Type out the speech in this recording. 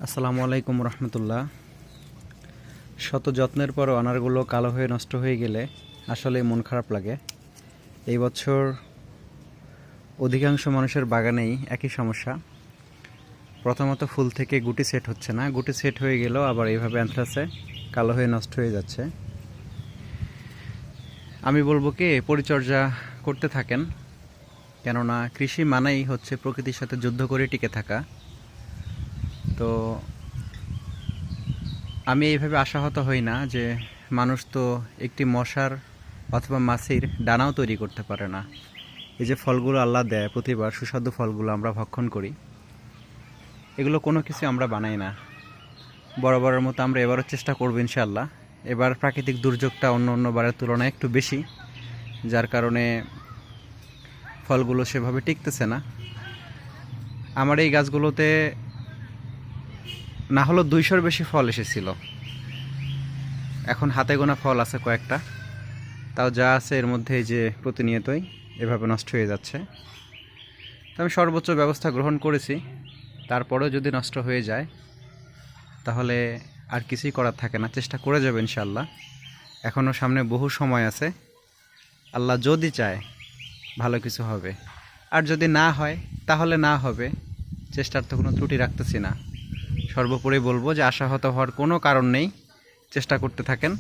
আসসালামু আলাইকুম রহমতুল্লাহ। শত যত্নের পরও আনারগুলো কালো হয়ে নষ্ট হয়ে গেলে আসলে মন খারাপ লাগে। এই বছর অধিকাংশ মানুষের বাগানেই একই সমস্যা। প্রথমত ফুল থেকে গুটি সেট হচ্ছে না, গুটি সেট হয়ে গেলেও আবার এইভাবে অ্যানথ্রাসে কালো হয়ে নষ্ট হয়ে যাচ্ছে। আমি বলবো কি, পরিচর্যা করতে থাকেন, কেননা কৃষি মানেই হচ্ছে প্রকৃতির সাথে যুদ্ধ করে টিকে থাকা। তো আমি এইভাবে আশাহত হই না যে মানুষ তো একটি মশার অথবা মাছির ডানাও তৈরি করতে পারে না। এই যে ফলগুলো আল্লাহ দেয় প্রতিবার, সুস্বাদু ফলগুলো আমরা ভক্ষণ করি, এগুলো কোনো কিছু আমরা বানাই না। বরাবরের মতো আমরা এবারও চেষ্টা করবো ইনশাআল্লাহ। এবার প্রাকৃতিক দুর্যোগটা অন্য অন্য বারের তুলনায় একটু বেশি, যার কারণে ফলগুলো সেভাবে টিকতেছে না। আমার এই গাছগুলোতে না হলো 200-র বেশি ফল এসেছিল, এখন হাতে গোনা ফল আছে কয়েকটা। তাও যা আছে এর মধ্যে এই যে প্রতিনিয়তই এভাবে নষ্ট হয়ে যাচ্ছে। তো আমি সর্বোচ্চ ব্যবস্থা গ্রহণ করেছি, তারপরেও যদি নষ্ট হয়ে যায় তাহলে আর কিছুই করার থাকে না, চেষ্টা করে যাবে ইনশাআল্লাহ। এখনও সামনে বহু সময় আছে, আল্লাহ যদি চায় ভালো কিছু হবে, আর যদি না হয় তাহলে না হবে, চেষ্টার তো কোনো ত্রুটি রাখতেছি না। সর্বোপরি বলবো যে আশাহত হওয়ার কোনো কারণ নেই, চেষ্টা করতে থাকেন।